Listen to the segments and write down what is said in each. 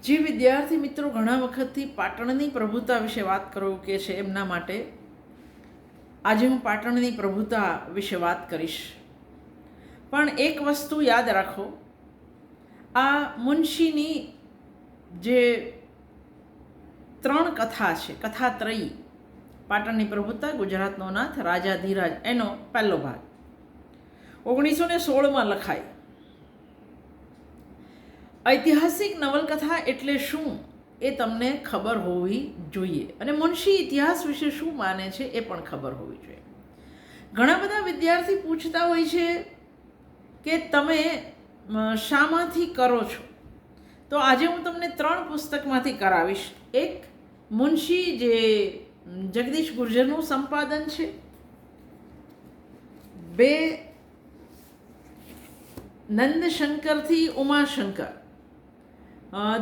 જે વિદ્યાર્થી મિત્રો ઘણા વખતથી પાટણની પ્રભુતા વિશે વાત કરવું કે છે એમના માટે આજે હું પાટણની પ્રભુતા વિશે વાત કરીશ. પણ એક વસ્તુ યાદ રાખો, આ મુનશીની જે 3 કથા છે, કથાત્રયી, પાટણની પ્રભુતા, ગુજરાતનો નાથ, રાજાધિરાજ, એનો પહેલો ભાગ 1916માં લખાય. ઐતિહાસિક નવલકથા એટલે શું એ તમને ખબર હોવી જોઈએ, અને મુનશી ઇતિહાસ વિશે શું માને છે એ પણ ખબર હોવી જોઈએ. ઘણા બધા વિદ્યાર્થી પૂછતા હોય છે કે તમે શામાંથી કરો છો, તો આજે હું તમને 3 પુસ્તકમાંથી કરાવીશ. એક મુનશી જે જગદીશ ગુર્જરનું સંપાદન છે, 2 નંદશંકરથી ઉમાશંકર,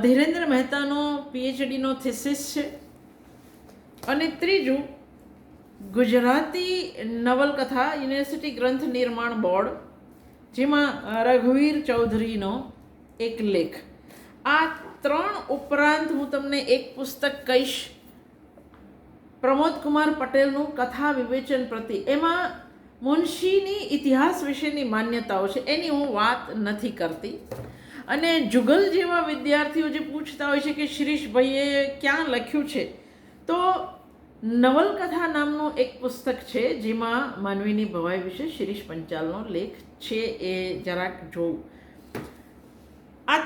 ધીરેન્દ્ર મહેતાનો PhDનો થીસીસ છે, અને 3 ગુજરાતી નવલકથા યુનિવર્સિટી ગ્રંથ નિર્માણ બોર્ડ, જેમાં રઘુવીર ચૌધરીનો એક લેખ. આ 3 ઉપરાંત હું તમને એક પુસ્તક કહીશ, પ્રમોદ કુમાર પટેલનું કથા વિવેચન પ્રતિ. એમાં મુનશીની ઇતિહાસ વિશેની માન્યતાઓ છે, એની હું વાત નથી કરતી. અને જુગલ જેવા વિદ્યાર્થીઓ જે પૂછતા હોય છે કે શિરીષભાઈએ ક્યાં લખ્યું છે, તો નવલકથા નામનું એક પુસ્તક છે જેમાં માનવીની ભવાઈ વિશે શિરીષ પંચાલનો લેખ છે, એ જરાક જોવું. આ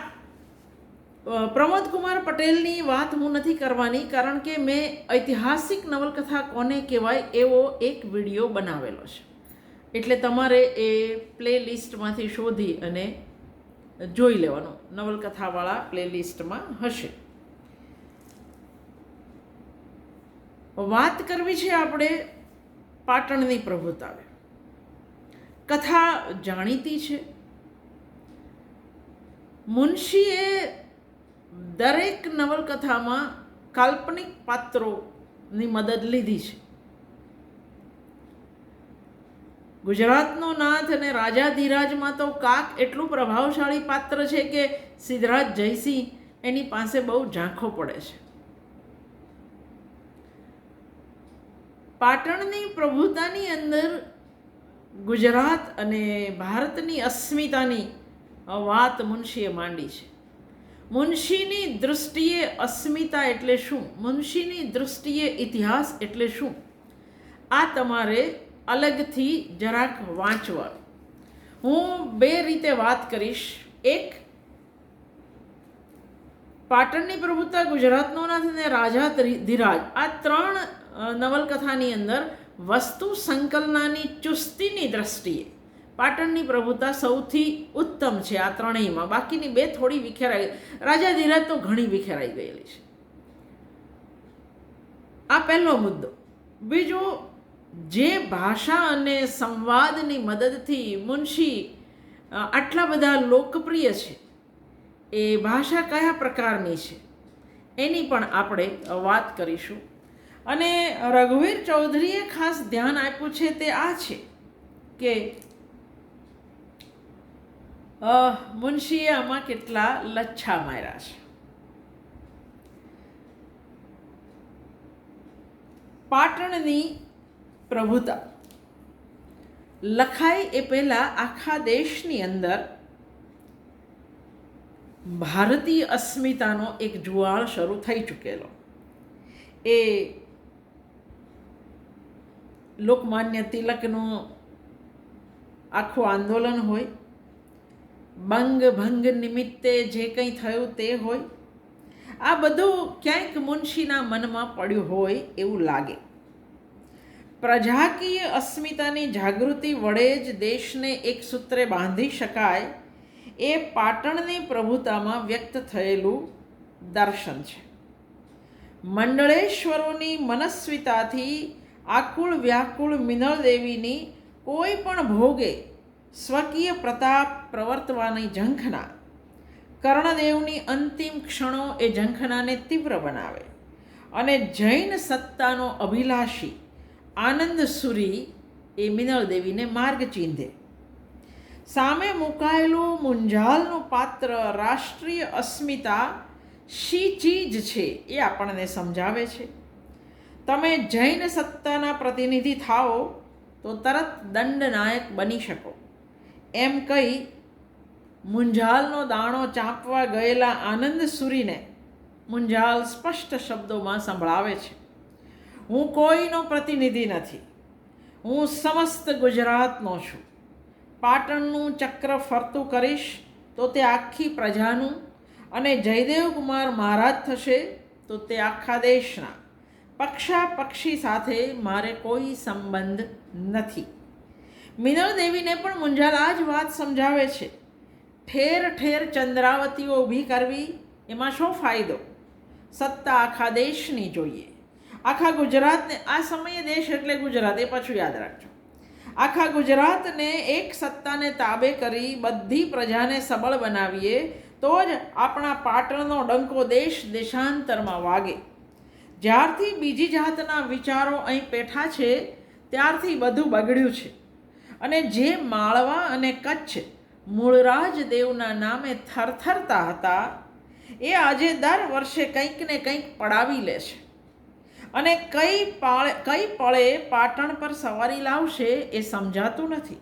પ્રમોદ કુમાર પટેલની વાત હું નથી કરવાની, કારણ કે મેં ઐતિહાસિક નવલકથા કોને કહેવાય એવો એક વિડીયો બનાવેલો છે, એટલે તમારે એ પ્લેલિસ્ટમાંથી શોધી અને જોઈ લેવાનું. નવલકથાવાળા પ્લેલિસ્ટમાં હશે. વાત કરવી છે આપણે પાટણની પ્રભુતા. કથા જાણીતી છે. મુનશીએ દરેક નવલકથામાં કાલ્પનિક પાત્રોની મદદ લીધી છે. ગુજરાતનો નાથ અને રાજાધિરાજમાં તો કાક એટલું પ્રભાવશાળી પાત્ર છે કે સિદ્ધરાજ જયસિંહ એની પાસે બહુ ઝાંખો પડે છે. પાટણની પ્રભુતાની અંદર ગુજરાત અને ભારતની અસ્મિતાની વાત મુનશીએ માંડી છે. મુનશીની દૃષ્ટિએ અસ્મિતા એટલે શું, મુનશીની દૃષ્ટિએ ઇતિહાસ એટલે શું, આ તમારે અલગથી જરાક વાંચવા. હું 2 રીતે વાત કરીશ. એક, પાટણની પ્રભુતા, ગુજરાતનો નાથ અને રાજાધિરાજ, આ 3 નવલકથાની અંદર વસ્તુ સંકલનાની ચુસ્તીની દ્રષ્ટિએ પાટણની પ્રભુતા સૌથી ઉત્તમ છે આ 3યમાં. બાકીની 2 થોડી વિખેરાઈ, રાજાધિરાજ તો ઘણી વિખેરાઈ ગયેલી છે. આ પહેલો મુદ્દો. બીજો, જે ભાષા અને સંવાદની મદદથી મુનશી આટલા બધા લોકપ્રિય છે, એ ભાષા કયા પ્રકારની છે એની પણ આપણે વાત કરીશું. અને રઘુવીર ચૌધરીએ ખાસ ધ્યાન આપ્યું છે તે આ છે કે મુનશીએ આમાં કેટલા લચ્છા માર્યા છે. પાટણની પ્રભુતા લખાય એ પહેલાં આખા દેશની અંદર ભારતીય અસ્મિતાનો એક જુવાળ શરૂ થઈ ચૂકેલો. એ લોકમાન્ય તિલકનું આખું આંદોલન હોય, બંગ ભંગ નિમિત્તે જે કંઈ થયું તે હોય, આ બધું ક્યાંક મુનશીના મનમાં પડ્યું હોય એવું લાગે. પ્રજાકીય અસ્મિતાની જાગૃતિ વડે જ દેશને એક સૂત્રે બાંધી શકાય, એ પાટણની પ્રભુતામાં વ્યક્ત થયેલું દર્શન છે. મંડળેશ્વરોની મનસ્વિતાથી આકુળ વ્યાકુળ મિનળદેવીની કોઈ પણ ભોગે સ્વકીય પ્રતાપ પ્રવર્તવાની ઝંખના, કર્ણદેવની અંતિમ ક્ષણો એ ઝંખનાને તીવ્ર બનાવે, અને જૈન સત્તાનો અભિલાષી આનંદસુરી એ મિનળદેવીને માર્ગ ચીંધે. સામે મુકાયેલું મુંજાલનું પાત્ર રાષ્ટ્રીય અસ્મિતા શી ચીજ છે એ આપણને સમજાવે છે. તમે જૈન સત્તાના પ્રતિનિધિ થાઓ તો તરત દંડનાયક બની શકો, એમ કહી મુંજાલનો દાણો ચાંપવા ગયેલા આનંદસુરીને મુંજાલ સ્પષ્ટ શબ્દોમાં સંભળાવે છે, હું કોઈનો પ્રતિનિધિ નથી, હું સમસ્ત ગુજરાતનો છું. પાટણનું ચક્ર ફરતું કરીશ તો તે આખી પ્રજાનું, અને જયદેવ કુમાર મહારાજ થશે તો તે આખા દેશના. પક્ષાપક્ષી સાથે મારે કોઈ સંબંધ નથી. મિનળ દેવીને પણ મુંજાલ આ જ વાત સમજાવે છે. ઠેર ઠેર ચંદ્રાવતીઓ ઊભી કરવી એમાં શો ફાયદો? સત્તા આખા દેશની જોઈએ. આખા ગુજરાતને, આ સમયે દેશ એટલે ગુજરાત, એ પાછું યાદ રાખજો. આખા ગુજરાતને એક સત્તાને તાબે કરી બધી પ્રજાને સબળ બનાવીએ તો જ આપણા પાટણનો ડંકો દેશ દેશાંતરમાં વાગે. જ્યારથી બીજી જાતના વિચારો અહીં પેઠા છે ત્યારથી બધું બગડ્યું છે. અને જે માળવા અને કચ્છ મૂળરાજ દેવના નામે થરથરતા હતા એ આજે દર વર્ષે કંઈક ને કંઈક પડાવી લે છે, અને કઈ પળે પાટણ પર સવારી લાવશે એ સમજાતું નથી.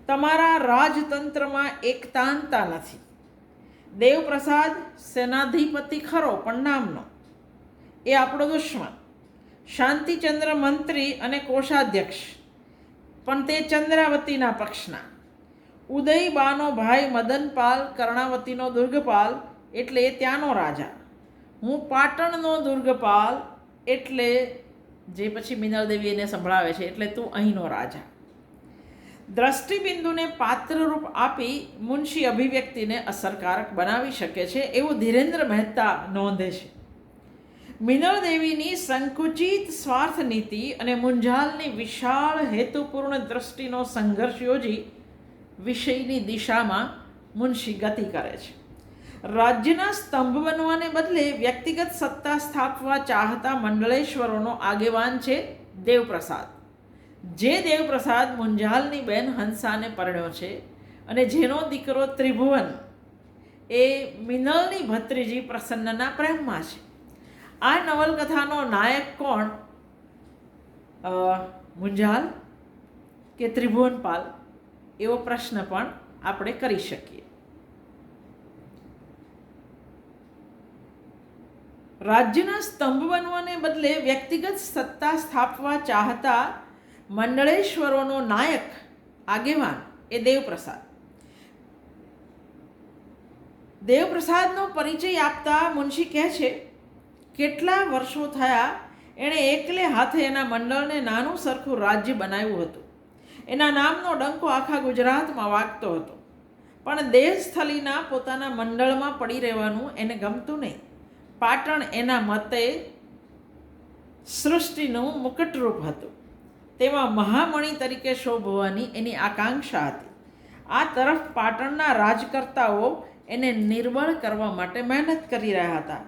તમારા રાજતંત્રમાં એકતાનતા નથી. દેવપ્રસાદ સેનાધિપતિ ખરો પણ નામનો, એ આપણો દુશ્મન. શાંતિચંદ્ર મંત્રી અને કોષાધ્યક્ષ, પણ તે ચંદ્રાવતીના પક્ષના. ઉદયબાનો ભાઈ મદનપાલ કર્ણાવતીનો દુર્ગપાલ, એટલે એ ત્યાંનો રાજા. હું પાટણનો દુર્ગપાલ, એટલે જે પછી મિનળ દેવી એને સંભળાવે છે, એટલે તું અહીંનો રાજા. દ્રષ્ટિબિંદુને પાત્રરૂપ આપી મુનશી અભિવ્યક્તિને અસરકારક બનાવી શકે છે એવું ધીરેન્દ્ર મહેતા નોંધે છે. મિનળ દેવીની સંકુચિત સ્વાર્થ નીતિ અને મુંજાલની વિશાળ હેતુપૂર્ણ દ્રષ્ટિનો સંઘર્ષ યોજી વિષયની દિશામાં મુનશી ગતિ કરે છે. રાજ્યના સ્તંભ બનવાને બદલે વ્યક્તિગત સત્તા સ્થાપવા ચાહતા મંડળેશ્વરોનો આગેવાન છે દેવપ્રસાદ. જે દેવપ્રસાદ મુંજાલની બેન હંસાને પરણ્યો છે અને જેનો દીકરો ત્રિભુવન એ મિનળની ભત્રીજી પ્રસન્નના પ્રેમમાં છે. આ નવલકથાનો નાયક કોણ, મુંજાલ કે ત્રિભુવનપાલ, એવો પ્રશ્ન પણ આપણે કરી શકીએ. રાજ્યના સ્તંભ બનવાને બદલે વ્યક્તિગત સત્તા સ્થાપવા ચાહતા મંડળેશ્વરોનો નાયક આગેવાન એ દેવપ્રસાદ. દેવપ્રસાદનો પરિચય આપતા મુનશી કહે છે, કેટલા વર્ષો થયા એણે એકલે હાથે એના મંડળને નાનું સરખું રાજ્ય બનાવ્યું હતું. એના નામનો ડંકો આખા ગુજરાતમાં વાગતો હતો, પણ દેશસ્થલીના પોતાના મંડળમાં પડી રહેવાનું એને ગમતું નહીં. પાટણ એના મતે સૃષ્ટિનું મુકટરૂપ હતું, તેમાં મહામણી તરીકે શોભવાની એની આકાંક્ષા હતી. આ તરફ પાટણના રાજકર્તાઓ એને નિર્બળ કરવા માટે મહેનત કરી રહ્યા હતા.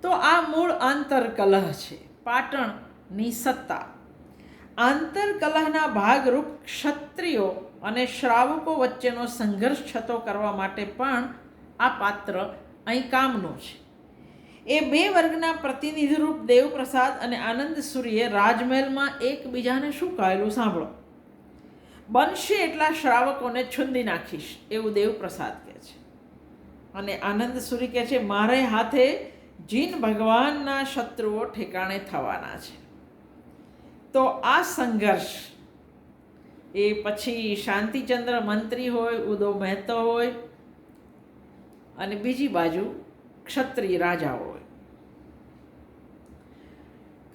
તો આ મૂળ આંતરકલહ છે, પાટણની સત્તા. આંતરકલહના ભાગરૂપ ક્ષત્રિયો અને શ્રાવકો વચ્ચેનો સંઘર્ષ છતો કરવા માટે પણ આ પાત્ર અહીં કામનું છે. એ બે વર્ગના પ્રતિનિધિરૂપ દેવપ્રસાદ અને આનંદસુરીએ રાજમહેલમાં એકબીજાને શું કહેલું સાંભળો. બનશે એટલા શ્રાવકોને છુંદી નાખીશ, એવું દેવપ્રસાદ કહે છે. અને આનંદસુરી કહે છે, મારે હાથે જીન ભગવાનના શત્રુઓ ઠેકાણે થવાના છે. તો આ સંઘર્ષ એ પછી શાંતિચંદ્ર મંત્રી હોય, ઉદો મહેતો હોય, અને બીજી બાજુ ક્ષત્રિય રાજાઓ હોય.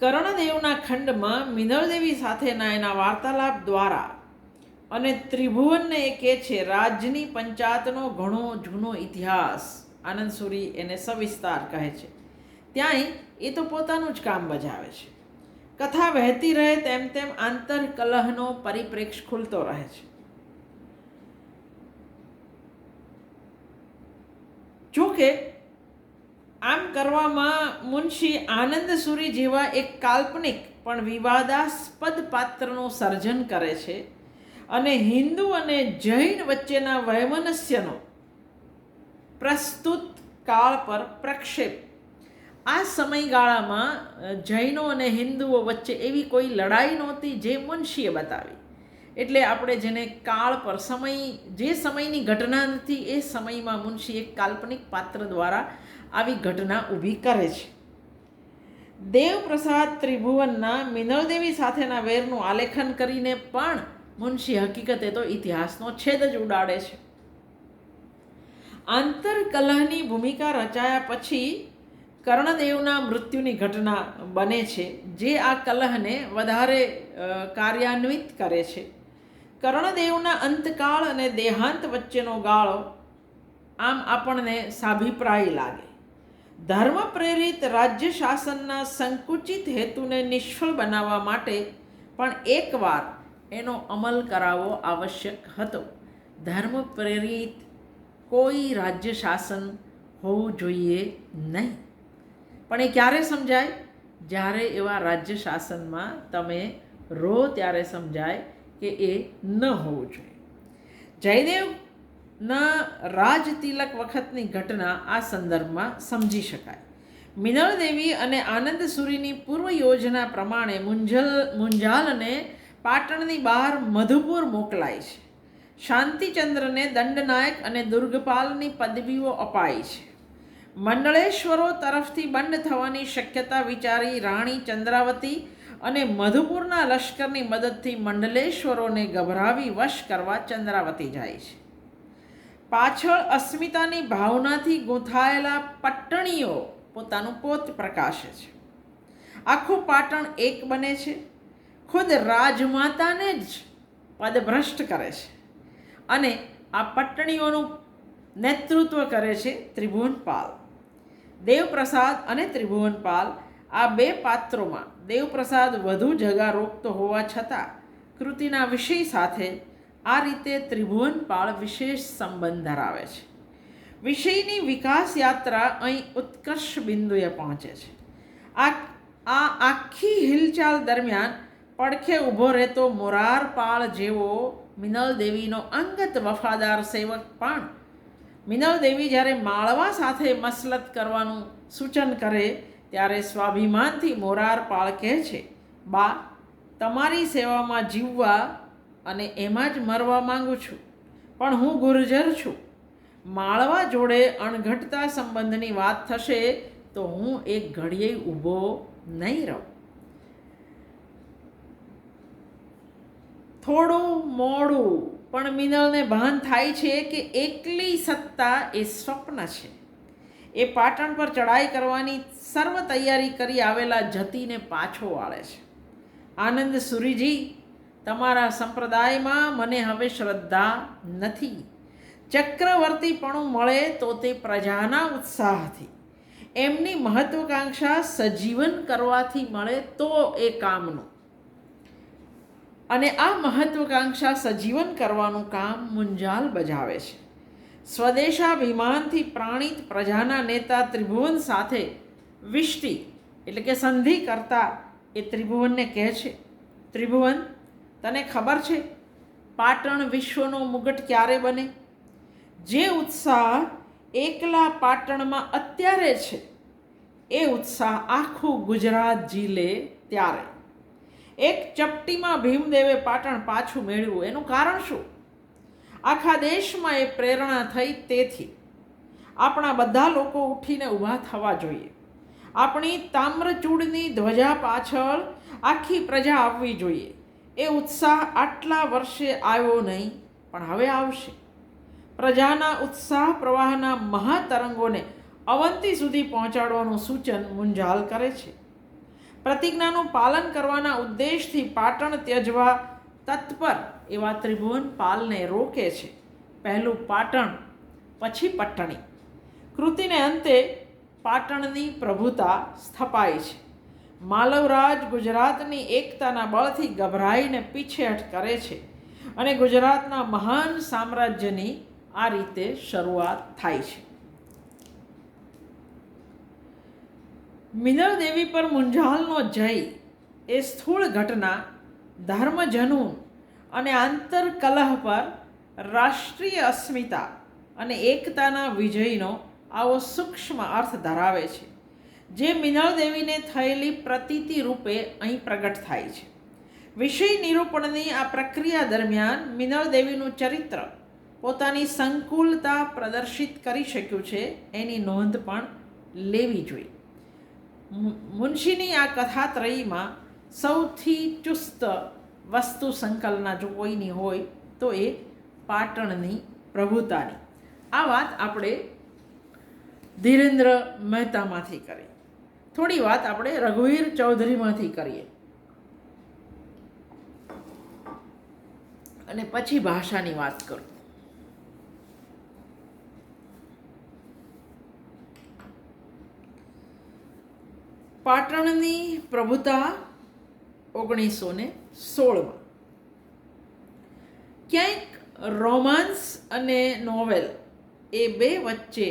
કર્ણદેવના ખંડમાં મિનળ દેવી સાથેના એના વાર્તાલાપ દ્વારા અને ત્રિભુવનને એ કહે છે રાજની પંચાયતનો ઘણો જૂનો ઇતિહાસ. આનંદસુરી એને સવિસ્તાર કહે છે. ત્યાંય એ તો પોતાનું જ કામ બજાવે છે. કથા વહેતી રહે તેમ તેમ આંતરકલહનો પરિપ્રેક્ષ ખુલતો રહે છે. જોકે આમ કરવામાં મુનશી આનંદસુરી જેવા એક કાલ્પનિક પણ વિવાદાસ્પદ પાત્રનું સર્જન કરે છે અને હિન્દુ અને જૈન વચ્ચેના વૈમનસ્યનો પ્રસ્તુત કાળ પર પ્રક્ષેપ. આ સમયગાળામાં જૈનો અને હિન્દુઓ વચ્ચે એવી કોઈ લડાઈ નહોતી જે મુનશીએ બતાવી. એટલે આપણે જેને કાળ પર જે સમયની ઘટના નથી એ સમયમાં મુનશી એક કાલ્પનિક પાત્ર દ્વારા આવી ઘટના ઊભી કરે છે. દેવપ્રસાદ ત્રિભુવનના મિનળદેવી સાથેના વેરનું આલેખન કરીને પણ મુનશી હકીકતે તો ઇતિહાસનો છેદ જ ઉડાડે છે. આંતરકલહની ભૂમિકા રચાયા પછી કર્ણદેવના મૃત્યુની ઘટના બને છે, જે આ કલહને વધારે કાર્યાન્વિત કરે છે. કર્ણદેવના અંતકાળ અને દેહાંત વચ્ચેનો ગાળો આમ આપણને સાભિપ્રાય લાગે. ધર્મ પ્રેરિત રાજ્ય શાસનના સંકુચિત હેતુને નિષ્ફળ બનાવવા માટે પણ એકવાર એનો અમલ કરાવવો આવશ્યક હતો. ધર્મ પ્રેરિત કોઈ રાજ્ય શાસન હોવું જોઈએ નહીં. પણ એ ક્યારે સમજાય? જ્યારે એવા રાજ્ય શાસનમાં તમે રહો ત્યારે સમજાય કે એ ન હોવું જોઈએ. જયદેવના રાજતિલક વખતની ઘટના આ સંદર્ભમાં સમજી શકાય. મિનળદેવી અને આનંદસુરીની પૂર્વ યોજના પ્રમાણે મુંજાલને પાટણની બહાર મધુપુર મોકલાય છે. શાંતિચંદ્રને દંડનાયક અને દુર્ગપાલની પદવીઓ અપાઈ છે. મંડળેશ્વરો તરફથી બંધ થવાની શક્યતા વિચારી રાણી ચંદ્રાવતી અને મધુપુરના લશ્કરની મદદથી મંડલેશ્વરોને ગભરાવી વશ કરવા ચંદ્રાવતી જાય છે. પાછળ અસ્મિતાની ભાવનાથી ગૂંથાયેલા પટ્ટણીઓ પોતાનું પોત પ્રકાશે છે. આખું પાટણ એક બને છે. ખુદ રાજમાતાને જ પદભ્રષ્ટ કરે છે. અને આ પટ્ટણીઓનું નેતૃત્વ કરે છે ત્રિભુવનપાલ. દેવપ્રસાદ અને ત્રિભુવનપાલ આ બે પાત્રોમાં દેવપ્રસાદ વધુ જગા રોકતો હોવા છતાં કૃતિના વિષય સાથે આ રીતે ત્રિભુવનપાળ વિશેષ સંબંધ ધરાવે છે. વિષયની વિકાસ યાત્રા અહીં ઉત્કર્ષ બિંદુએ પહોંચે છે. આ આખી હિલચાલ દરમિયાન પડખે ઊભો રહેતો મોરારપાળ જેવો મિનળદેવીનો અંગત વફાદાર સેવક પણ મિનળદેવી જ્યારે માળવા સાથે મસલત કરવાનું સૂચન કરે ત્યારે સ્વાભિમાનથી મોરારપાળ કહે છે, બા, તમારી સેવામાં જીવવા અને એમાં જ મરવા માંગુ છું, પણ હું ગુર્જર છું. માળવા જોડે અણઘટતા સંબંધની વાત થશે તો હું એક ઘડીએ ઊભો નહીં રહું. થોડું મોડું પણ મિનળને ભાન થાય છે કે એકલી સત્તા એ સ્વપ્ન છે. એ પાટણ પર ચડાઈ કરવાની સર્વ તૈયારી કરી આવેલા જતીને પાછો વાળે છે. આનંદ સુરીજી, તમારા સંપ્રદાયમાં મને હવે શ્રદ્ધા નથી. ચક્રવર્તીપણું મળે તો તે પ્રજાના ઉત્સાહથી, એમની મહત્વાકાંક્ષા સજીવન કરવાથી મળે તો એ કામનું. અને આ મહત્વાકાંક્ષા સજીવન કરવાનું કામ મુંજાલ બજાવે છે. સ્વદેશાભિમાનથી પ્રાણિત પ્રજાના નેતા ત્રિભુવન સાથે વિષ્ટિ એટલે કે સંધિ કરતા એ ત્રિભુવનને કહે છે, ત્રિભુવન, તને ખબર છે પાટણ વિશ્વનો મુગટ ક્યારે બને? જે ઉત્સાહ એકલા પાટણમાં અત્યારે છે એ ઉત્સાહ આખું ગુજરાત ઝીલે ત્યારે. એક ચપટીમાં ભીમદેવે પાટણ પાછું મેળવ્યું. એનું કારણ શું? આખા દેશમાં એ પ્રેરણા થઈ. તેથી આપણા બધા લોકો ઉઠીને ઊભા થવા જોઈએ. આપણી તામ્રચૂડની ધ્વજા પાછળ આખી પ્રજા આવવી જોઈએ. એ ઉત્સાહ આટલા વર્ષે આવ્યો નહીં, પણ હવે આવશે. પ્રજાના ઉત્સાહ પ્રવાહના મહાતરંગોને અવંતી સુધી પહોંચાડવાનું સૂચન મુંજાલ કરે છે. પ્રતિજ્ઞાનું પાલન કરવાના ઉદ્દેશથી પાટણ ત્યજવા તત્પર એવા ત્રિભુવનપાલને રોકે છે. પહેલું પાટણ, પછી પટ્ટણી. કૃતિને અંતે પાટણની પ્રભુતા સ્થપાય છે. માલવરાજ ગુજરાતની એકતાના બળથી ગભરાઈને પીછેહઠ કરે છે અને ગુજરાતના મહાન સામ્રાજ્યની આ રીતે શરૂઆત થાય છે. મિનળદેવી પર મુંજાલનો જય એ સ્થૂળ ઘટના ધર્મ જનૂન અને આંતરકલહ પર રાષ્ટ્રીય અસ્મિતા અને એકતાના વિજયનો આવો સૂક્ષ્મ અર્થ ધરાવે છે, જે મિનળ દેવીને થયેલી પ્રતીતિ રૂપે અહીં પ્રગટ થાય છે. વિષય નિરૂપણની આ પ્રક્રિયા દરમિયાન મિનળ દેવીનું ચરિત્ર પોતાની સંકુલતા પ્રદર્શિત કરી શક્યું છે, એની નોંધ પણ લેવી જોઈએ. મુનશીની આ કથાત્રયીમાં સૌથી ચુસ્ત વસ્તુ સંકલના જો કોઈની હોય તો એ પાટણની પ્રભુતાની. આ વાત આપણે ધીરેન્દ્ર મહેતામાંથી કરી. થોડી વાત આપણે રઘુવીર ચૌધરીમાંથી કરીએ અને પછી ભાષાની વાત કરું. પાટણની પ્રભુતા 1916. ક્યાંક રોમાન્સ અને નોવેલ એ બે વચ્ચે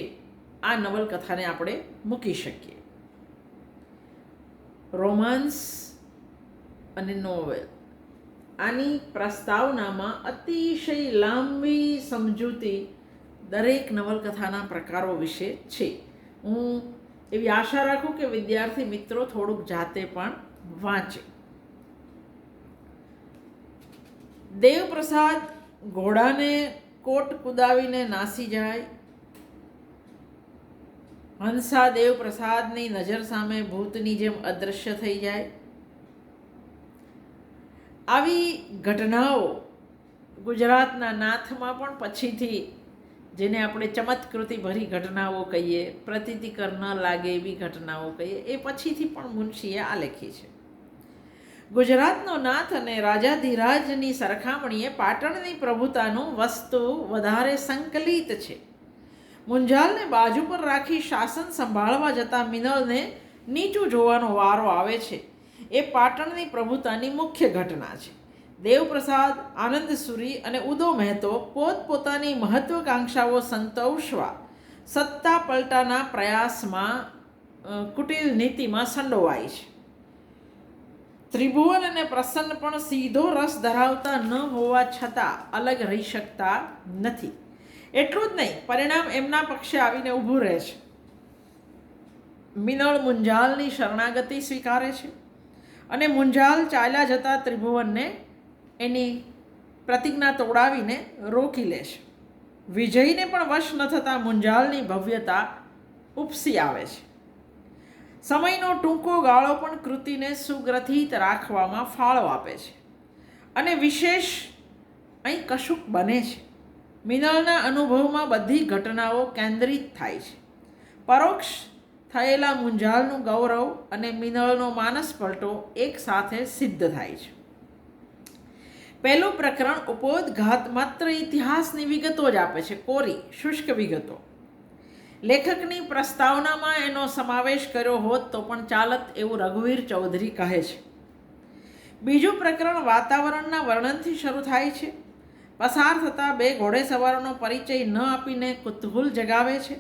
આ નવલકથાને આપણે મૂકી શકીએ. રોમાન્સ અને નોવેલ, આની પ્રસ્તાવનામાં અતિશય લાંબી સમજૂતી દરેક નવલકથાના પ્રકારો વિશે છે. હું એવી આશા રાખું કે વિદ્યાર્થી મિત્રો થોડુંક જાતે પણ વાંચે. દેવપ્રસાદ ઘોડાને કોટ કુદાવીને નાસી જાય, હંસા દેવપ્રસાદની નજર સામે ભૂતની જેમ અદૃશ્ય થઈ જાય. આવી ઘટનાઓ ગુજરાતના નાથમાં પણ પછીથી, જેને આપણે ચમત્કૃતિ ભરી ઘટનાઓ કહીએ, પ્રતીતિકર ન લાગે એવી ઘટનાઓ કહીએ, એ પછીથી પણ મુનશીએ આલેખી છે. ગુજરાતનો નાથ અને રાજાધિરાજની સરખામણીએ પાટણની પ્રભુતાનું વસ્તુ વધારે સંકલિત છે. મુંજાલને બાજુ પર રાખી શાસન સંભાળવા જતાં મિનળને નીચું જોવાનો વારો આવે છે. એ પાટણની પ્રભુતાની મુખ્ય ઘટના છે. દેવપ્રસાદ, આનંદસુરી અને ઉદો મહેતો પોતપોતાની મહત્વકાંક્ષાઓ સંતોષવા સત્તા પલટાના પ્રયાસમાં કુટિલ નીતિમાં સંડોવાય છે. ત્રિભુવન અને પ્રસન્ન પણ સીધો રસ ધરાવતા ન હોવા છતાં અલગ રહી શકતા નથી. એટલું જ નહીં, પરિણામ એમના પક્ષે આવીને ઊભું રહે છે. મિનળ મુંજાલની શરણાગતિ સ્વીકારે છે અને મુંજાલ ચાલ્યા જતા ત્રિભુવનને એની પ્રતિજ્ઞા તોડાવીને રોકી લે છે. વિજયને પણ વશ ન થતાં મુંજાલની ભવ્યતા ઉપસી આવે છે. સમયનો ટૂંકો ગાળો પણ કૃતિને સુગ્રથિત રાખવામાં ફાળો આપે છે અને વિશેષ અહીં કશુંક બને છે. મિનળના અનુભવમાં બધી ઘટનાઓ કેન્દ્રિત થાય છે. પરોક્ષ થયેલા મુંજાલનું ગૌરવ અને મિનળનો માનસ પલટો એક સાથે સિદ્ધ થાય છે. પહેલું પ્રકરણ ઉપોદઘાત માત્ર ઇતિહાસની વિગતો જ આપે છે, કોરી શુષ્ક વિગતો. લેખકની પ્રસ્તાવનામાં એનો સમાવેશ કર્યો હોત તો પણ ચાલત એવું રઘુવીર ચૌધરી કહે છે. બીજું પ્રકરણ વાતાવરણના વર્ણનથી શરૂ થાય છે. પસાર થતા બે ઘોડેસવારોનો પરિચય ન આપીને કુતૂહલ જગાવે છે.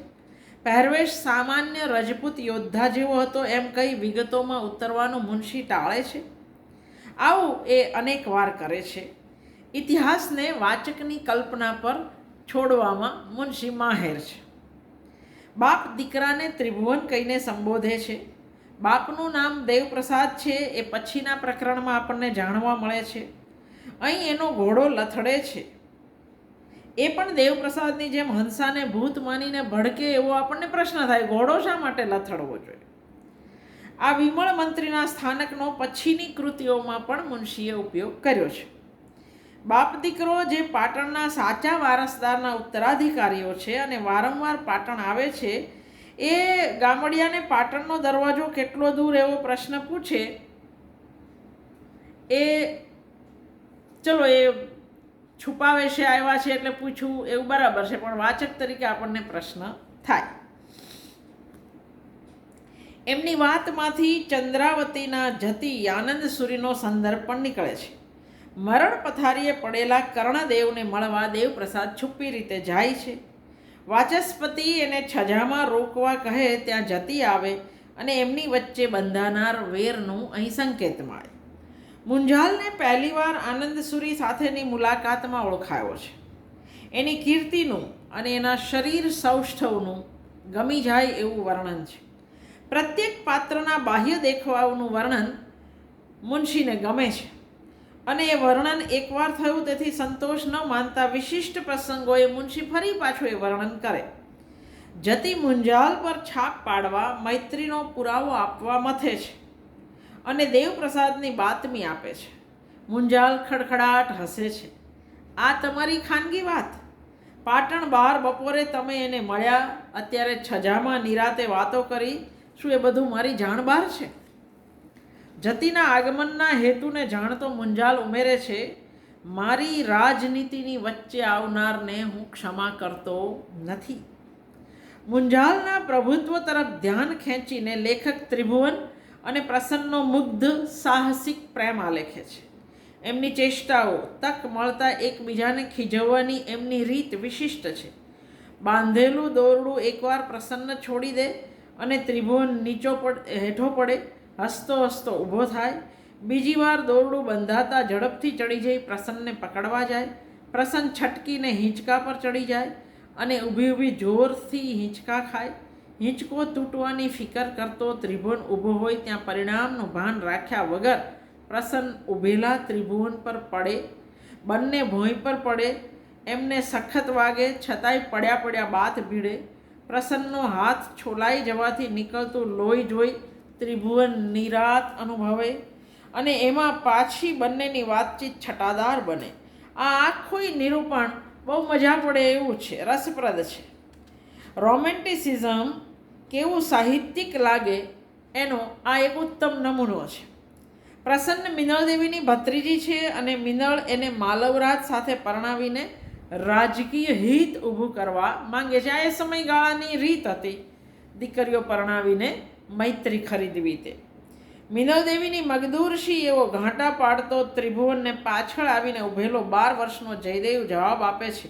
પહેરવેશ સામાન્ય રજપૂત યોદ્ધા જેવો હતો એમ કહી વિગતોમાં ઉતરવાનું મુનશી ટાળે છે. આવું એ અનેક વાર કરે છે. ઇતિહાસને વાચકની કલ્પના પર છોડવામાં મુનશી માહેર છે. બાપ દીકરાને ત્રિભુવન કહીને સંબોધે છે. બાપનું નામ દેવપ્રસાદ છે એ પછીના પ્રકરણમાં આપણને જાણવા મળે છે. અહીં એનો ઘોડો લથડે છે. એ પણ દેવપ્રસાદની જેમ હંસાને ભૂત માનીને ભડકે એવો આપણને પ્રશ્ન થાય, ઘોડો શા માટે લથડવો જોઈએ? આ વિમળ મંત્રીના સ્થાનકનો પછીની કૃતિઓમાં પણ મુનશીએ ઉપયોગ કર્યો છે. બાપ દીકરો જે પાટણના સાચા વારસદારના ઉત્તરાધિકારીઓ છે અને વારંવાર પાટણ આવે છે, એ ગામડિયાને પાટણનો દરવાજો કેટલો દૂર એવો પ્રશ્ન પૂછે. એ ચલો એ છુપાવે છે, આવ્યા છે એટલે પૂછવું એવું બરાબર છે, પણ વાચક તરીકે આપણને પ્રશ્ન થાય. એમની વાતમાંથી ચંદ્રાવતીના જતી આનંદસુરીનો સંદર્ભ પણ નીકળે છે. મરણ પથારીએ પડેલા કર્ણદેવને મળવા દેવપ્રસાદ છુપ્પી રીતે જાય છે. વાચસ્પતિ એને છજામાં રોકવા કહે ત્યાં જતી આવે અને એમની વચ્ચે બંધાનાર વેરનું અહીં સંકેત મળે. મુંજાલને પહેલીવાર આનંદસુરી સાથેની મુલાકાતમાં ઓળખાયો છે. એની કીર્તિનું અને એના શરીર સૌષ્ઠવનું ગમી જાય એવું વર્ણન છે. પ્રત્યેક પાત્રના બાહ્ય દેખાવનું વર્ણન મુનશીને ગમે છે અને એ વર્ણન એકવાર થયું તેથી સંતોષ ન માનતા વિશિષ્ટ પ્રસંગોએ મુનશી ફરી પાછું એ વર્ણન કરે. જતી મુંજાલ પર છાપ પાડવા, મૈત્રીનો પુરાવો આપવા મથે છે અને દેવપ્રસાદની બાતમી આપે છે. મુંજાલ ખડખડાટ હસે છે. આ તમારી ખાનગી વાત. પાટણ બહાર બપોરે તમે એને મળ્યા, અત્યારે છજામાં નિરાતે વાતો કરી, શું એ બધું મારી જાણ બહાર છે? જતીના આગમનના હેતુને જાણતો મુંજાલ ઉમેરે છે, મારી રાજનીતિની વચ્ચે આવનારને હું ક્ષમા કરતો નથી. મુંજાલના પ્રભુત્વ તરફ ધ્યાન ખેંચીને લેખક ત્રિભુવન અને પ્રસન્નનો મુગ્ધ સાહસિક પ્રેમ આલેખે છે. એમની ચેષ્ટાઓ તક મળતા એકબીજાને ખીજવવાની એમની રીત વિશિષ્ટ છે. બાંધેલું દોરડું એકવાર પ્રસન્ન છોડી દે અને ત્રિભુવન હેઠો પડે, હસતો હસતો ઊભો થાય. બીજી વાર દોરડું બંધાતા ઝડપથી ચડી જઈ પ્રસન્નને પકડવા જાય. પ્રસન્ન છટકીને હિંચકા પર ચડી જાય અને ઊભી ઊભી જોરથી હિંચકા ખાય. હિંચકો તૂટવાની ફિકર કરતો ત્રિભુવન ઊભો હોય ત્યાં પરિણામનું ભાન રાખ્યા વગર પ્રસન્ન ઊભેલા ત્રિભુવન પર પડે. બંને ભોંય પર પડે. એમને સખત વાગે છતાંય પડ્યા પડ્યા બાથ ભીડે. પ્રસન્નનો હાથ છોલાઈ જવાથી નીકળતું લોહી જોઈ ત્રિભુવન નિરાત અનુભવે અને એમાં પાછી બંનેની વાતચીત છટાદાર બને. આ આખું નિરૂપણ બહુ મજા પડે એવું છે, રસપ્રદ છે. રોમેન્ટિસિઝમ કેવું સાહિત્યિક લાગે એનો આ એક ઉત્તમ નમૂનો છે. પ્રસન્ન મિનળ દેવીની ભત્રીજી છે અને મિનળ એને માલવરાજ સાથે પરણાવીને રાજકીય હિત ઊભું કરવા માંગે છે. આ એ સમયગાળાની રીત હતી, દીકરીઓ પરણાવીને મૈત્રી ખરીદવી. તે મિનળ દેવીની મગદૂરશી એવો ઘાંટા પાડતો ત્રિભુવનને પાછળ આવીને ઊભેલો 12 વર્ષનો જયદેવ જવાબ આપે છે.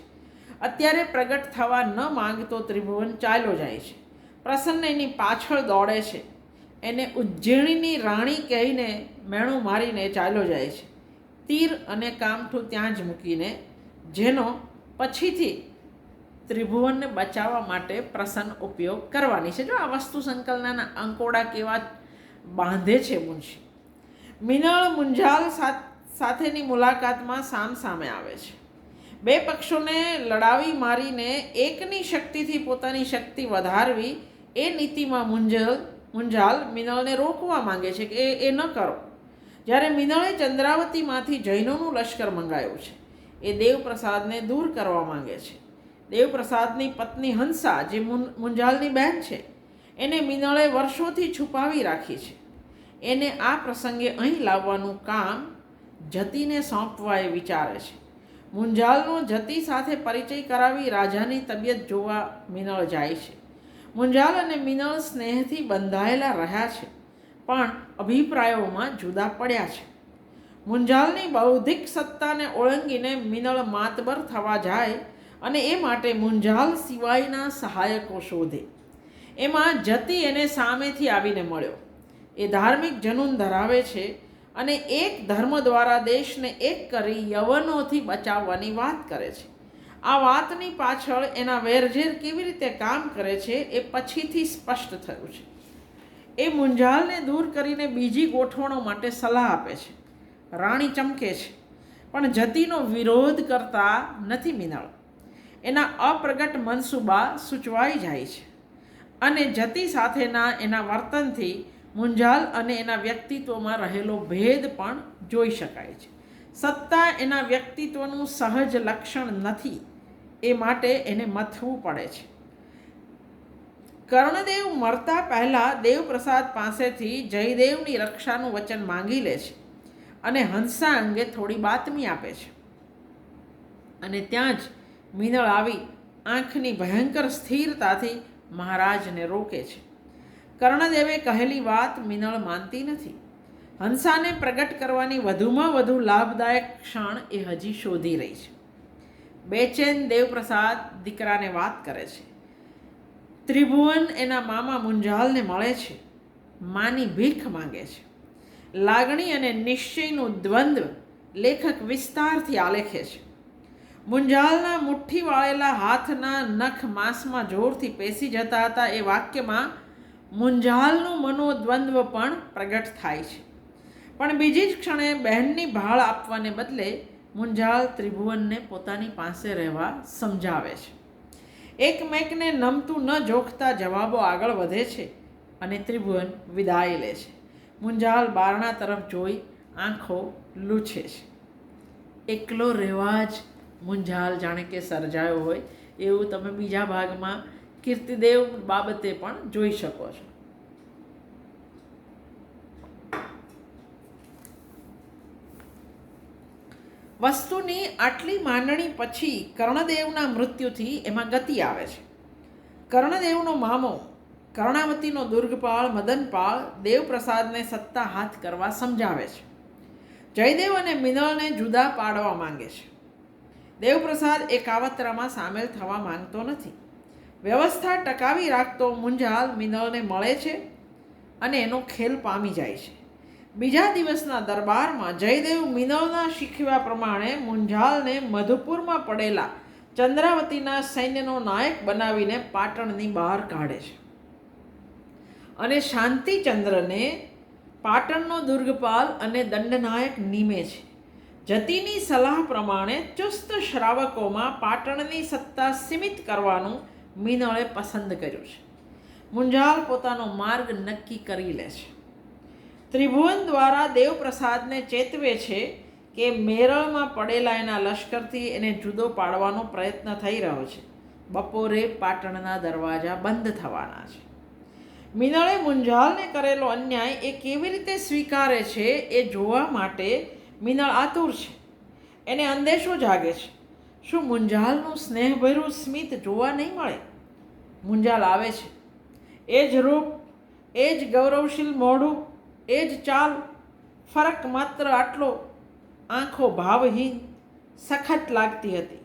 અત્યારે પ્રગટ થવા ન માંગતો ત્રિભુવન ચાલ્યો જાય છે. પ્રસન્ન એની પાછળ દોડે છે. એને ઉજ્જૈનીની રાણી કહીને મેણું મારીને ચાલ્યો જાય છે, તીર અને કામઠું ત્યાં જ મૂકીને, જેનો પછીથી ત્રિભુવનને બચાવવા માટે પ્રસન્ન ઉપયોગ કરવાની છે. જો આ વસ્તુ સંકલનના અંકોડા કેવા બાંધે છે મુનશી. મિનળ મુંજાલ સાથેની મુલાકાતમાં સામસામે આવે છે. બે પક્ષોને લડાવી મારીને એકની શક્તિથી પોતાની શક્તિ વધારવી એ નીતિમાં મુંજાલ મિનળને રોકવા માંગે છે કે એ ન કરો. જ્યારે મિનળે ચંદ્રાવતીમાંથી જૈનોનું લશ્કર મંગાવ્યું છે, એ દેવપ્રસાદને દૂર કરવા માંગે છે. દેવપ્રસાદની પત્ની હંસા, જે મુંજાલની બહેન છે, એને મિનળે વર્ષોથી છુપાવી રાખી છે. એને આ પ્રસંગે અહીં લાવવાનું કામ જતીને સોંપવા એ વિચારે છે. મુંજાલનો જતી સાથે પરિચય કરાવી રાજાની તબિયત જોવા મિનળ જાય છે. મુંજાલ અને મિનળ સ્નેહથી બંધાયેલા રહ્યા છે, પણ અભિપ્રાયોમાં જુદા પડ્યા છે. મુંજાલની બૌદ્ધિક સત્તાને ઓળંગીને મિનળ માતબર થવા જાય અને એ માટે મુંજાલ સિવાયના સહાયકો શોધે. એમાં જતી એને સામેથી આવીને મળ્યો. એ ધાર્મિક જનૂન ધરાવે છે અને એક ધર્મ દ્વારા દેશને એક કરી યવનોથી બચાવવાની વાત કરે છે. આ વાતની પાછળ એના વેરઝેર કેવી રીતે કામ કરે છે એ પછીથી સ્પષ્ટ થયું છે. એ મુંજાલને દૂર કરીને બીજી ગોઠવણો માટે સલાહ આપે છે. રાણી ચમકે છે, પણ જતીનો વિરોધ કરતા નથી મિનળ. એના અપ્રગટ મનસૂબા સૂચવાઈ જાય છે અને જતી સાથેના એના વર્તનથી મુંજાલ અને એના વ્યક્તિત્વમાં રહેલો ભેદ પણ જોઈ શકાય છે. સત્તા એના વ્યક્તિત્વનું સહજ લક્ષણ નથી, એ માટે એને મથવું પડે છે. કર્ણદેવ મરતા પહેલાં દેવપ્રસાદ પાસેથી જયદેવની રક્ષાનું વચન માંગી લે છે અને હંસા અંગે થોડી બાતમી આપે છે. અને ત્યાં જ મિનળ આવી આંખની ભયંકર સ્થિરતાથી મહારાજને રોકે છે. કર્ણદેવે કહેલી વાત મિનળ માનતી નથી. હંસાને પ્રગટ કરવાની વધુમાં વધુ લાભદાયક ક્ષણ એ હજી શોધી રહી છે. બેચેન દેવપ્રસાદ દીકરાને વાત કરે છે. ત્રિભુવન એના મામા મુંજાલને મળે છે, માની ભીખ માંગે છે. લાગણી અને નિશ્ચયનું દ્વંદ્વ લેખક વિસ્તારથી આલેખે છે. મુંજાલના મુઠ્ઠી વાળેલા હાથના નખ માંસમાં જોરથી પેસી જતા હતા એ વાક્યમાં મુંજાલનું મનોદ્વંદ્વ પણ પ્રગટ થાય છે. પણ બીજી જ ક્ષણે બહેનની ભાળ આપવાને બદલે મુંજાલ ત્રિભુવનને પોતાની પાસે રહેવા સમજાવે છે. એકમેકને નમતું ન જોખતા જવાબો આગળ વધે છે અને ત્રિભુવન વિદાય લે છે. મુંજાલ બારણા તરફ જોઈ આંખો લૂછે છે. એકલો રહેવા જ મુંજાલ જાણે કે સર્જાયો હોય એવું તમે બીજા ભાગમાં કીર્તિદેવ બાબતે પણ જોઈ શકો છો. વસ્તુની આટલી માંડણી પછી કર્ણદેવના મૃત્યુથી એમાં ગતિ આવે છે. કર્ણદેવનો મામો કર્ણાવતીનો દુર્ગપાળ મદનપાળ દેવપ્રસાદને સત્તા હાથ કરવા સમજાવે છે. જયદેવ અને મિનળને જુદા પાડવા માંગે છે. દેવપ્રસાદ એ કાવતરામાં સામેલ થવા માંગતો નથી. વ્યવસ્થા ટકાવી રાખતો મુંજાલ મિનળને મળે છે અને એનો ખેલ પામી જાય છે. બીજા દિવસના દરબારમાં જયદેવ મિનળના શીખવ્યા પ્રમાણે મુંજાલને મધુપુરમાં પડેલા ચંદ્રાવતીના સૈન્યનો નાયક બનાવીને પાટણની બહાર કાઢે છે અને શાંતિચંદ્રને પાટણનો દુર્ગપાલ અને દંડનાયક નીમે છે. જતીની સલાહ પ્રમાણે ચુસ્ત શ્રાવકોમાં પાટણની સત્તા સીમિત કરવાનું મિનળે પસંદ કર્યું છે. મુંજાલ પોતાનો માર્ગ નક્કી કરી લે છે. ત્રિભુવન દ્વારા દેવપ્રસાદને ચેતવે છે કે મેરળમાં પડેલા એના લશ્કરથી એને જુદો પાડવાનો પ્રયત્ન થઈ રહ્યો છે. બપોરે પાટણના દરવાજા બંધ થવાના છે. મિનળે મુંજાલને કરેલો અન્યાય એ કેવી રીતે સ્વીકારે છે એ જોવા માટે મિનળ આતુર છે. એને અંદેશો જાગે છે. શું મુંજાલનું સ્નેહભર્યું સ્મિત જોવા નહીં મળે? મુંજાલ આવે છે. એ જ રૂપ, એ જ ગૌરવશીલ મોઢું, એ જ ચાલ. ફરક માત્ર આટલો, આંખો ભાવહીન સખત લાગતી હતી.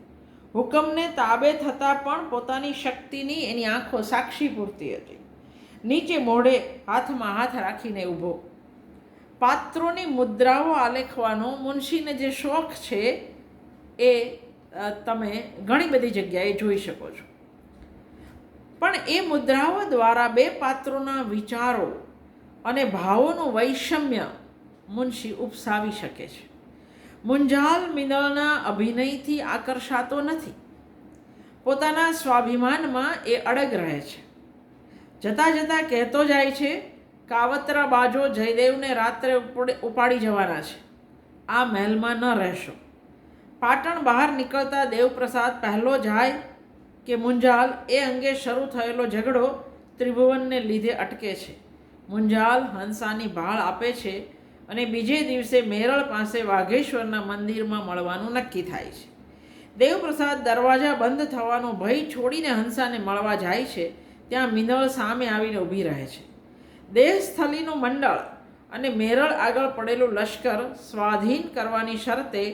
હુકમને તાબે થતાં પણ પોતાની શક્તિની એની આંખો સાક્ષી પૂરતી હતી. નીચે મોઢે હાથમાં હાથ રાખીને ઊભો. પાત્રોની મુદ્રાઓ આલેખવાનો મુનશીને જે શોખ છે એ તમે ઘણી બધી જગ્યાએ જોઈ શકો છો. પણ એ મુદ્રાઓ દ્વારા બે પાત્રોના વિચારો અને ભાવોનું વૈષમ્ય મુનશી ઉપસાવી શકે છે. મુંજાલ મિનળના અભિનયથી આકર્ષાતો નથી. પોતાના સ્વાભિમાનમાં એ અડગ રહે છે. જતાં જતાં કહેતો જાય છે, કાવતરા બાજો જયદેવને રાત્રે ઉપાડી જવાના છે. આ મહેલમાં ન રહેશો. પાટણ બહાર નીકળતા દેવપ્રસાદ પહેલો જાય કે મુંજાલ એ અંગે શરૂ થયેલો ઝઘડો ત્રિભુવનને લીધે અટકે છે. મુંજાલ હંસાની ભાળ આપે છે અને બીજે દિવસે મેરળ પાસે વાઘેશ્વરના મંદિરમાં મળવાનું નક્કી થાય છે. દેવપ્રસાદ દરવાજા બંધ થવાનો ભય છોડીને હંસાને મળવા જાય છે. ત્યાં મિનળ સામે આવીને ઊભી રહે છે. દેહસ્થલીનું મંડળ અને મેરળ આગળ પડેલું લશ્કર સ્વાધીન કરવાની શરતે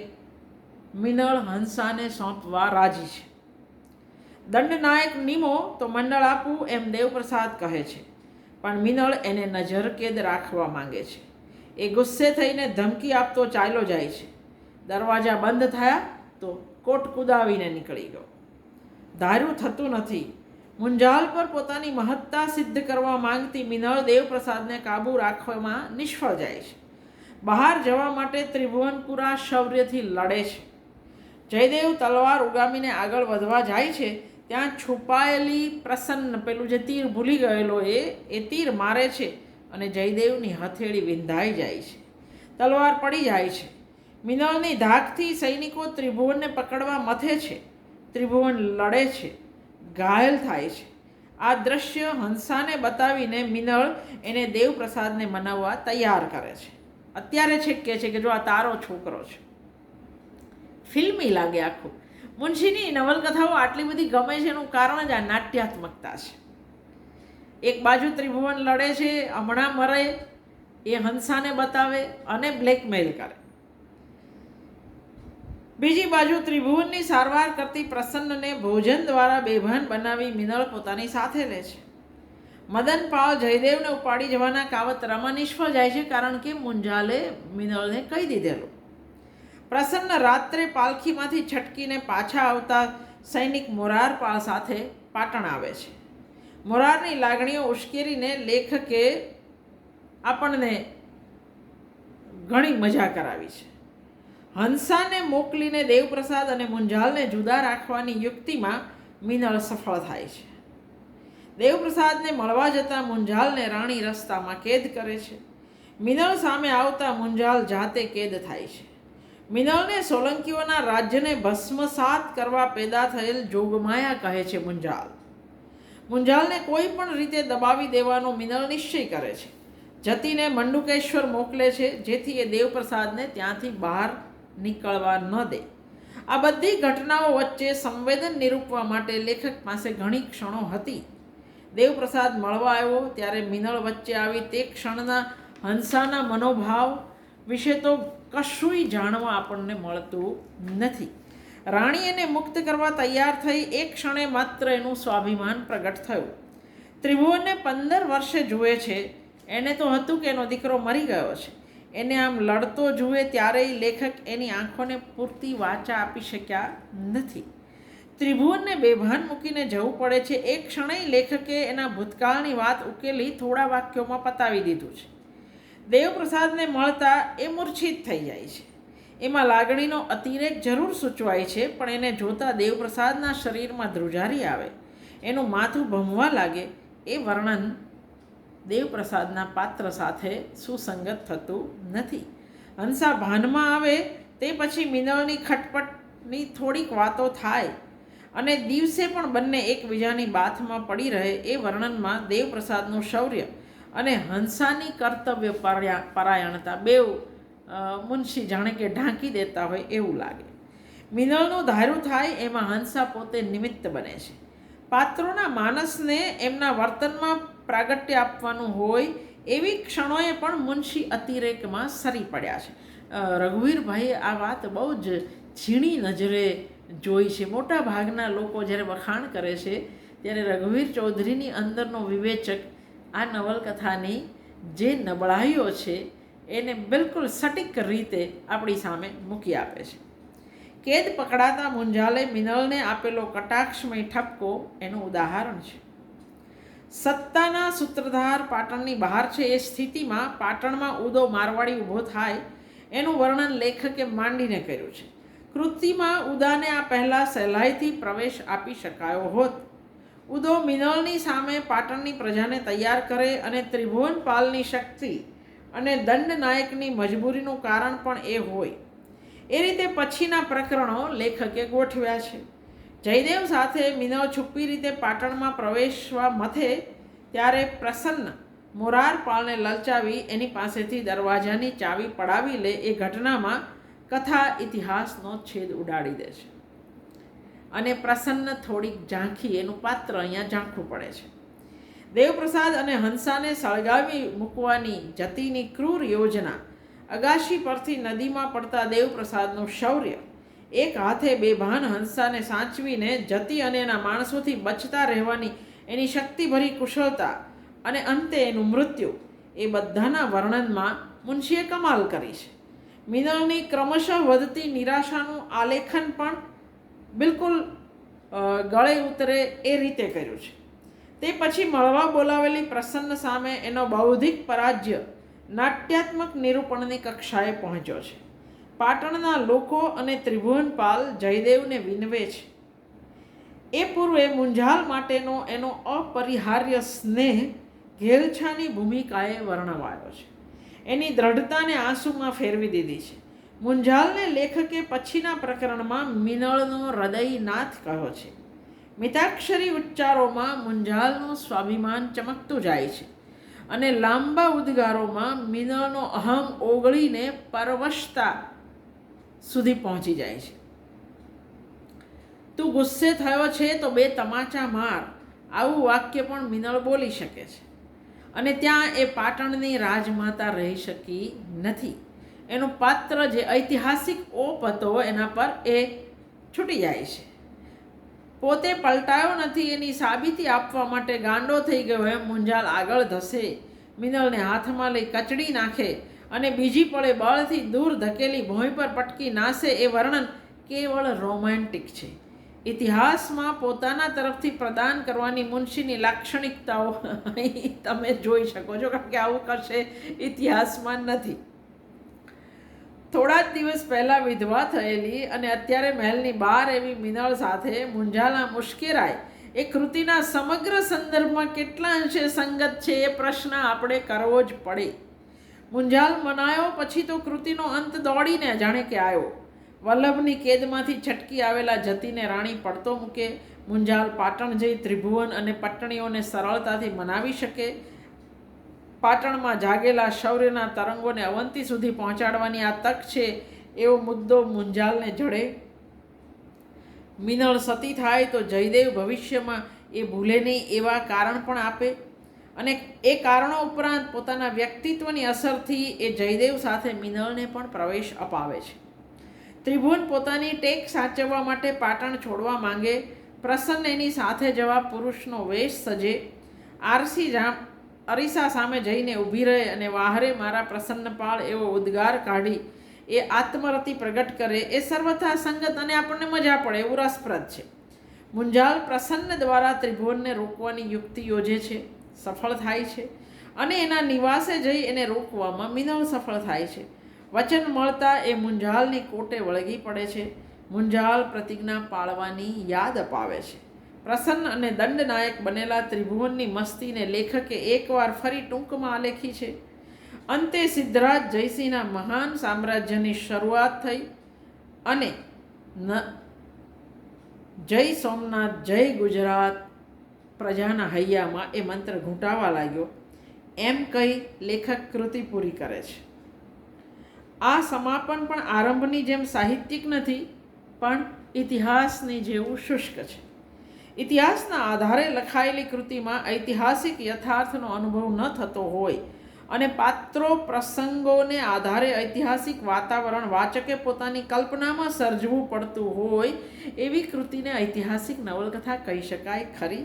મિનળ હંસાને સોંપવા રાજી છે. દંડનાયક નિમો તો મંડળ આપવું એમ દેવપ્રસાદ કહે છે, પણ મિનળ એને નજરકેદ રાખવા માંગે છે. એ ગુસ્સે થઈને ધમકી આપતો ચાલ્યો જાય છે. દરવાજા બંધ થયા તો કોટ કુદાવીને નીકળી ગયો. ધાર્યું થતું નથી. મુંજાલ પર પોતાની મહત્તા સિદ્ધ કરવા માંગતી મિનળ દેવપ્રસાદને કાબૂ રાખવામાં નિષ્ફળ જાય છે. બહાર જવા માટે ત્રિભુવન પૂરા શૌર્યથી લડે છે. જયદેવ તલવાર ઉગામીને આગળ વધવા જાય છે. ત્યાં છુપાયેલી પ્રસન્ન પેલું જે તીર ભૂલી ગયેલો એ તીર મારે છે અને જયદેવની હથેળી વિંધાઈ જાય છે. તલવાર પડી જાય છે. મિનળની ધાકથી સૈનિકો ત્રિભુવનને પકડવા મથે છે. ત્રિભુવન લડે છે, ઘાયલ થાય છે. આ દ્રશ્ય હંસાને બતાવીને મિનળ એને દેવપ્રસાદને મનાવવા તૈયાર કરે છે. અત્યારે છેક કહે છે કે જો આ તારો છોકરો છે. ફિલ્મી લાગે આખું. મુનશીની નવલકથાઓ આટલી બધી ગમે છે એનું કારણ જ આ નાટ્યાત્મકતા છે. એક બાજુ ત્રિભુવન લડે છે, હમણાં મરે એ હંસાને બતાવે અને બ્લેકમેલ કરે. બીજી બાજુ ત્રિભુવનની સારવાર કરતી પ્રસન્નને ભોજન દ્વારા બેભાન બનાવી મિનળ પોતાની સાથે લે છે. મદનપાળ જયદેવને ઉપાડી જવાના કાવતરામાં નિષ્ફળ જાય છે, કારણ કે મુંજાલે મિનળને કહી દીધેલું. પ્રસન્ન રાત્રે પાલખીમાંથી છટકીને પાછા આવતા સૈનિક મોરારપાળ સાથે પાટણ આવે છે. મોરારની લાગણીઓ ઉશ્કેરીને લેખકે આપણને ઘણી મજા કરાવી છે. હંસાને મોકલીને દેવપ્રસાદ અને મુંજાલને જુદા રાખવાની યુક્તિમાં મિનળ સફળ થાય છે. દેવપ્રસાદને મળવા જતાં મુંજાલને રાણી રસ્તામાં કેદ કરે છે. મિનળ સામે આવતા મુંજાલ જાતે કેદ થાય છે. મિનળને સોલંકીઓના રાજ્યને ભસ્મસાત કરવા પેદા થયેલ જોગમાયા કહે છે મુંજાલ. મુંજાલને કોઈ પણ રીતે દબાવી દેવાનો મિનળ નિશ્ચય કરે છે. જતીને મંડુકેશ્વર મોકલે છે જેથી એ દેવપ્રસાદને ત્યાંથી બહાર નીકળવા ન દે. આ બધી ઘટનાઓ વચ્ચે સંવેદન નિરૂપવા માટે લેખક પાસે ઘણી ક્ષણો હતી. દેવપ્રસાદ મળવા આવ્યો ત્યારે મિનળ વચ્ચે આવી તે ક્ષણના હંસાના મનોભાવ વિશે તો કશુંય જાણવા આપણને મળતું નથી. રાણી એને મુક્ત કરવા તૈયાર થઈ એક ક્ષણે માત્ર એનું સ્વાભિમાન પ્રગટ થયું. ત્રિભુવનને 15 વર્ષે જુએ છે. એને તો હતું કે એનો દીકરો મરી ગયો છે. એને આમ લડતો જુએ ત્યારેય લેખક એની આંખોને પૂરતી વાચા આપી શક્યા નથી. ત્રિભુવનને બેભાન મૂકીને જવું પડે છે. એક ક્ષણે લેખકે એના ભૂતકાળની વાત ઉકેલી થોડા વાક્યોમાં પતાવી દીધું છે. દેવપ્રસાદને મળતા એ મૂર્છિત થઈ જાય છે. એમાં લાગણીનો અતિરેક જરૂર સૂચવાય છે, પણ એને જોતા દેવપ્રસાદના શરીરમાં ધ્રુજારી આવે, એનું માથું ભમવા લાગે એ વર્ણન દેવપ્રસાદના પાત્ર સાથે સુસંગત થતું નથી. હંસા ભાનમાં આવે તે પછી મિનળની ખટપટની થોડીક વાતો થાય અને દિવસે પણ બંને એકબીજાની બાથમાં પડી રહે એ વર્ણનમાં દેવપ્રસાદનું શૌર્ય અને હંસાની કર્તવ્ય પરાયણતા બેઉ મુનશી જાણે કે ઢાંકી દેતા હોય એવું લાગે. મિનળનું ધાર્યું થાય એમાં હંસા પોતે નિમિત્ત બને છે. પાત્રોના માનસને એમના વર્તનમાં પ્રાગટ્ય આપવાનું હોય એવી ક્ષણોએ પણ મુનશી અતિરેકમાં સરી પડ્યા છે. રઘુવીરભાઈએ આ વાત બહુ જ ઝીણી નજરે જોઈ છે. મોટા ભાગના લોકો જ્યારે વખાણ કરે છે ત્યારે રઘુવીર ચૌધરીની અંદરનો વિવેચક આ નવલકથાની જે નબળાઈઓ છે એને બિલકુલ સટીક રીતે આપણી સામે મૂકી આપે છે. કેદ પકડાતા મુંજાલે મિનળને આપેલો કટાક્ષમય ઠપકો એનું ઉદાહરણ છે. સત્તાના સૂત્રધાર પાટણની બહાર છે એ સ્થિતિમાં પાટણમાં ઉદો મારવાડી ઊભો થાય એનું વર્ણન લેખકે માંડીને કર્યું છે. કૃતિમાં ઉદાને આ પહેલાં સહેલાઈથી પ્રવેશ આપી શકાયો હોત. ઉદો મિનળની સામે પાટણની પ્રજાને તૈયાર કરે અને ત્રિભુવનપાલની શક્તિ અને દંડનાયકની મજબૂરીનું કારણ પણ એ હોય. એ રીતે પછીના પ્રકરણો લેખકે ગોઠવ્યા છે. જયદેવ સાથે મિનળ છુપ્પી રીતે પાટણમાં પ્રવેશવા મથે ત્યારે પ્રસન્ન મોરારપાળને લલચાવી એની પાસેથી દરવાજાની ચાવી પડાવી લે એ ઘટનામાં કથા ઇતિહાસનો છેદ ઉડાડી દે છે અને પ્રસન્ન થોડીક ઝાંખી એનું પાત્ર અહીંયા ઝાંખું પડે છે. દેવપ્રસાદ અને હંસાને સળગાવી મૂકવાની જતીની ક્રૂર યોજના, અગાશી પરથી નદીમાં પડતા દેવપ્રસાદનું શૌર્ય, એક હાથે બેભાન હંસાને સાચવીને જતી અને એના માણસોથી બચતા રહેવાની એની શક્તિભરી કુશળતા અને અંતે એનું મૃત્યુ, એ બધાના વર્ણનમાં મુનશીએ કમાલ કરી છે. મિનળની ક્રમશઃ વધતી નિરાશાનું આલેખન પણ બિલકુલ ગળે ઉતરે એ રીતે કર્યું છે. તે પછી મળવા બોલાવેલી પ્રસન્ન સામે એનો બૌદ્ધિક પરાજ્ય નાટ્યાત્મક નિરૂપણની કક્ષાએ પહોંચ્યો છે. પાટણના લોકો અને ત્રિભુવનપાલ જયદેવને વિનવે છે. એ પૂર્વે મુંજાલ માટેનો એનો અપરિહાર્ય સ્નેહ ઘેલછાની ભૂમિકાએ વર્ણવાયો છે. એની દ્રઢતાને આંસુમાં ફેરવી દીધી છે. મુંજાલને લેખકે પછીના પ્રકરણમાં મિનળનો હૃદયનાથ કહ્યો છે. મિતાક્ષરી ઉચ્ચારોમાં મુંજાલનું સ્વાભિમાન ચમકતું જાય છે અને લાંબા ઉદ્ગારોમાં મિનળનો અહમ ઓગળીને પરવશતા સુધી પહોંચી જાય છે. તું ગુસ્સે થયો છે તો 2 તમાચા માર, આવું વાક્ય પણ મિનળ બોલી શકે છે અને ત્યાં એ પાટણની રાજમાતા રહી શકી નથી. એનું પાત્ર જે ઐતિહાસિક ઓપ હતો એના પર એ છૂટી જાય છે. પોતે પલટાયો નથી એની સાબિતી આપવા માટે ગાંડો થઈ ગયો એમ મુંજાલ આગળ ધસે, મિનળને હાથમાં લઈ કચડી નાખે અને બીજી પળે બળથી દૂર ધકેલી ભોંય પર પટકી નાસે એ વર્ણન કેવળ રોમેન્ટિક છે. ઇતિહાસમાં પોતાના તરફથી પ્રદાન કરવાની મુનશીની લાક્ષણિકતાઓ અહીં તમે જોઈ શકો છો, કારણ કે આવું કશે ઇતિહાસમાં નથી. થોડા જ દિવસ પહેલાં વિધવા થયેલી અને અત્યારે મહેલની બહાર એવી મિનળ સાથે મુંજાલા મુશ્કેરાય એ કૃતિના સમગ્ર સંદર્ભમાં કેટલા અંશે સંગત છે એ પ્રશ્ન આપણે કરવો જ પડે. મુંજાલ મનાયો પછી તો કૃતિનો અંત દોડીને જાણે કે આવ્યો. વલ્લભની કેદમાંથી છટકી આવેલા જતીને રાણી પડતો મૂકે. મુંજાલ પાટણ જઈ ત્રિભુવન અને પટ્ટણીઓને સરળતાથી મનાવી શકે. પાટણમાં જાગેલા શૌર્યના તરંગોને અવંતી સુધી પહોંચાડવાની આ તક છે એવો મુદ્દો મુંજાલને જડે. મિનળ સતી થાય તો જયદેવ ભવિષ્યમાં એ ભૂલે નહીં એવા કારણ પણ આપે, અને એ કારણો ઉપરાંત પોતાના વ્યક્તિત્વની અસરથી એ જયદેવ સાથે મિનળને પણ પ્રવેશ અપાવે છે. ત્રિભુવન પોતાની ટેક સાચવવા માટે પાટણ છોડવા માંગે. પ્રસન્ન એની સાથે જવા પુરુષનો વેશ સજે. અરીસા સામે જઈને ઊભી રહે અને વાહરે મારા પ્રસન્નપાળ એવો ઉદ્ગાર કાઢી એ આત્મરતિ પ્રગટ કરે એ સર્વથા સંગત અને આપણને મજા પડે એવું રસપ્રદ છે. મુંજાલ પ્રસન્ન દ્વારા ત્રિભુવનને રોકવાની યુક્તિ યોજે છે, સફળ થાય છે, અને એના નિવાસે જઈ એને રોકવામાં મિનળ સફળ થાય છે. વચન મળતા એ મુંજાલની કોટે વળગી પડે છે. મુંજાલ પ્રતિજ્ઞા પાળવાની યાદ અપાવે છે. પ્રસન્ન અને દંડનાયક બનેલા ત્રિભુવનની મસ્તીને લેખકે એકવાર ફરી ટૂંકમાં આલેખી છે. અંતે સિદ્ધરાજ જયસિંહના મહાન સામ્રાજ્યની શરૂઆત થઈ અને જય સોમનાથ જય ગુજરાત પ્રજાના હૈયામાં એ મંત્ર ઘૂંટાવા લાગ્યો એમ કહી લેખક કૃતિ પૂરી કરે છે. આ સમાપન પણ આરંભની જેમ સાહિત્યિક નથી, પણ ઇતિહાસની જેવું શુષ્ક છે. ઇતિહાસના આધારે લખાયેલી કૃતિમાં ઐતિહાસિક યથાર્થનો અનુભવ ન થતો હોય અને પાત્રો પ્રસંગોને આધારે ઐતિહાસિક વાતાવરણ વાચકે પોતાની કલ્પનામાં સર્જવું પડતું હોય એવી કૃતિને ઐતિહાસિક નવલકથા કહી શકાય ખરી?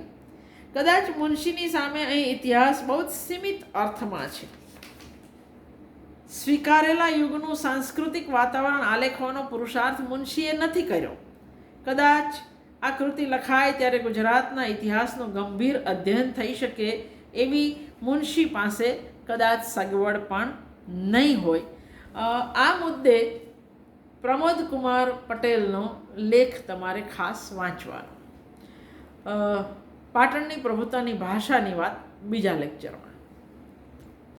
કદાચ મુનશીની સામે અહીં ઇતિહાસ બહુ જ સીમિત અર્થમાં છે. સ્વીકારેલા યુગનું સાંસ્કૃતિક વાતાવરણ આલેખવાનો પુરુષાર્થ મુનશીએ નથી કર્યો. કદાચ આ કૃતિ લખાય ત્યારે ગુજરાતના ઇતિહાસનું ગંભીર અધ્યયન થઈ શકે એવી મુનશી પાસે કદાચ સગવડ પણ નહીં હોય. આ મુદ્દે પ્રમોદકુમાર પટેલનો લેખ તમારે ખાસ વાંચવાનો. પાટણની પ્રભુતાની ભાષાની વાત બીજા લેક્ચરમાં.